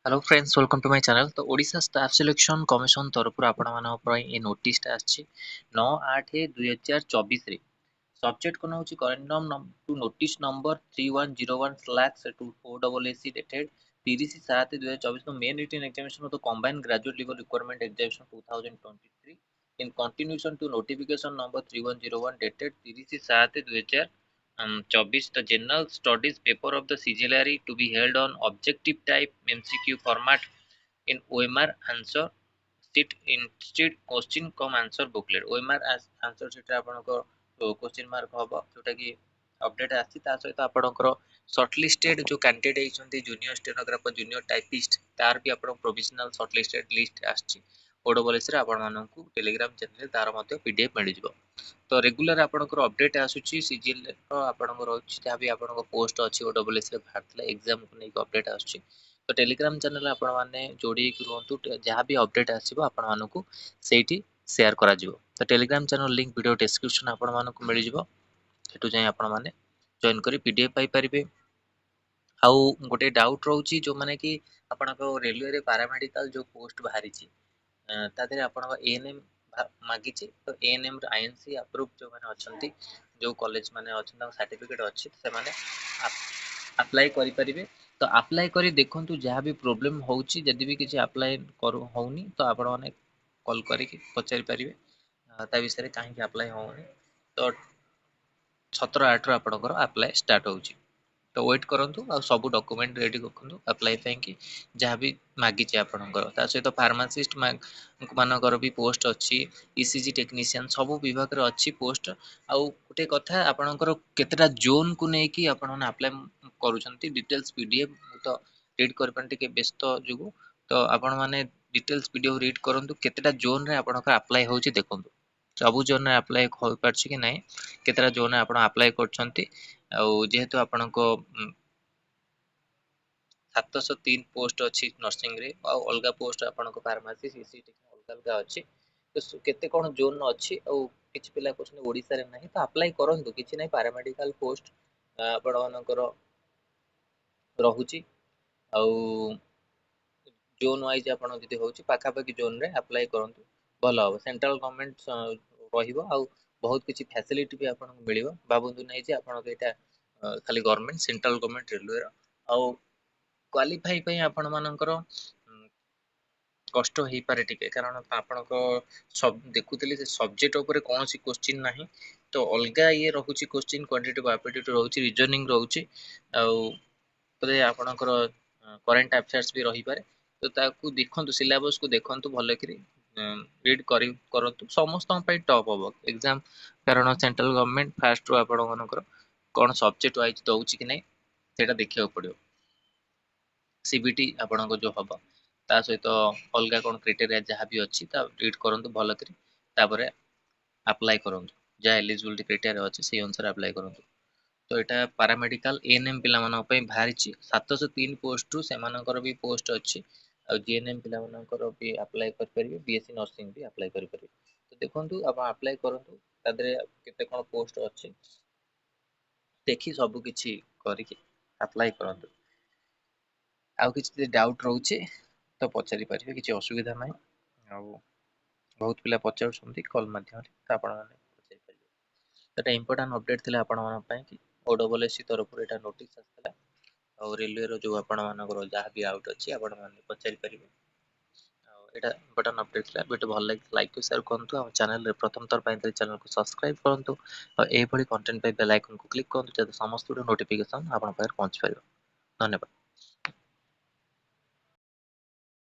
Hello friends welcome to my channel. तो Odisha staff selection commission तरफ ये नोटिस आछि 9/8/2024 रे सब्जेक्ट कोन होची corrigendum to notice number 3101/24AC dated 30/7/2024 तो मेन रिटन एग्जामिनेशन तो combined graduate level requirement examination 2023 in continuation to notification number 3101 dated 30/7/2024 the general studies paper of the CGLRE to be held on objective type MCQ format in OMR answer sheet instead question come answer booklet OMR answer sheet रे आपनको question mark हबो जोटा कि update आछि ता सहित आपनकर shortlisted जो candidate हेछंती जूनियर स्टेनोग्राफर जूनियर टाइपिस्ट तार भी आपन प्रोविजनल शॉर्टलिस्टेड लिस्ट आछि ओडोबलेस रे आपन माननकु टेलीग्राम चैनल तार मध्ये पीडीएफ मिल जिवो। तो रेगुलर आपनकर अपडेट आसुची सीजीएल रो आपनकर होछि जहा भी आपनकर पोस्ट अछि ओडब्ल्यूएस रे भारतले एग्जाम को नै अपडेट आसुची। तो टेलीग्राम चैनल आपण माने जोडी कि रहंतु जहा भी अपडेट आसीबो आपण मानकु सेठी शेयर करा जिवो। तो Telegram channel link video description आपण मानकु मिल जिवो हेतु जाय आपण माने जॉइन करी पीडीएफ पाई परिबे। आउ गोटे डाउट रहउची जो माने कि आपनको रेलवे रे पैरामेडिकल जो पोस्ट बाहरी छी ता देरे आपनको एएनएम मागिची तो एएनएम रे आईएनसी अप्रूव जो माने अछंती जो कॉलेज माने अछन सर्टिफिकेट अछि से माने अप्लाई करि परिबे। तो अप्लाई करी देखंतु जहा भी प्रॉब्लम होउची जदी भी किछि अप्लाई करू होउनी तो आपण माने कॉल करी कि पचारि परिबे ता विषय रे काहे कि अप्लाई होउनी। तो 17/8 रो आपनकर अप्लाई स्टार्ट होउची। तो वेट करंतु आ सब डॉक्यूमेंट रेडी रखंतु अप्लाई ପାଇଁ कि जहा भी मागी छै आपनकर ता सहित फार्मासिस्ट मानकर भी पोस्ट अछि ईसीजी टेक्नीशियन सब विभाग रे अछि पोस्ट। आ गोटे कथा आपनकर केतेटा जोन को नै कि आपन अप्लाई करूछंती डिटेल्स पीडीएफ तो रीड कर पन के व्यस्त जुगु तो आपण माने डिटेल्स पीडीएफ रीड करंतु केतेटा जोन रे आपनकर अप्लाई होउची देखंतु सब जोन रे अप्लाई होई परछि कि नै केतेटा जोन रे आपण अप्लाई करछंती। आ जेहेतु आपनको 703 पोस्ट अछि नर्सिंग रे आ अलगा पोस्ट आपनको फार्मेसी सीसी अलगा अलगा अछि तो केते कोन जोन अछि आ किछ पिला क्वेश्चन ओडिसा रे नाही तो अप्लाई करंतु किछ नाही पैरामेडिकल पोस्ट आपण मानकर रहुची आ जोन वाइज आपण जदी होउची पाखा पाखी जोन रे अप्लाई करंतु भलो हो सेंट्रल गवर्नमेंट रहिबो आ बहुत किछि फैसिलिटी भी आपनको मिलिबो बाबूंदु नै जे आपण एटा खाली गवर्नमेंट सेंट्रल गवर्नमेंट रेलवे आ क्वालिफाई पई आपण मानकर कष्ट हेई पारे टिके कारण आपनको सब देखुतली से सब्जेक्ट ऊपर कौन सी क्वेश्चन नाही तो अलगा ये रहुची क्वेश्चन क्वांटिटेटिव एप्टीट्यूड रहउची रीजनिंग रहउची आ तरे आपनकर करंट अफेयर्स भी रही पारे तो ताकू देखंतु सिलेबस को देखंतु भले करी रीड करी करंतु समस्त पई टॉप हो एग्जाम कारण सेंट्रल गवर्नमेंट फास्ट रो आपण मानकर कोन सब्जेक्ट वाइज दउची कि नै सेटा देखियो पड़ियो। सीबीटी आपनको जो हबो ता सहित अलगा कोन क्राइटेरिया जहा भी अछि ता रीड करंतु भलो करी तापरे अप्लाई करंतु जा एलिजिबिलिटी क्राइटेरिया अछि से अनुसार अप्लाई करंतु। तो एटा पैरामेडिकल एएनएम पिला मानन पई भारिची 703 पोस्ट से मानकर भी पोस्ट अछि आ जीएनएम पिला मानकर भी अप्लाई कर परिबे बीएससी नर्सिंग भी अप्लाई कर परिबे। तो देखंतु आप अप्लाई करंतु तादरे केते कोन पोस्ट अछि देखि सब किछि करी के अप्लाई करंतु। आउ किछि डाउट रहउची तो पचारि परिबे किछि असुविधा नै आ बहुत पिला पचारुछंती कॉल माध्यम रे आपण माने पचारि परिबे। एटा इंपोर्टेंट अपडेट थिला आपण मान पई कि ओडब्ल्यूएससी तरफ एटा नोटिस आस्थिला और रेलवे रो जो आपण मानकर जहा भी आउट अछि आपण माने पचारि परिबे। एटा इंपोर्टेंट अपडेट थिला वीडियो भल लाइक लाइक शेयर करंतु आ चैनल रे प्रथम तर पई चैनल को सब्सक्राइब करंतु और ए भली कंटेंट पे बेल आइकन को क्लिक करंतु जते समस्त वीडियो नोटिफिकेशन आपण पाखरे पहुंच पारिबो। धन्यवाद।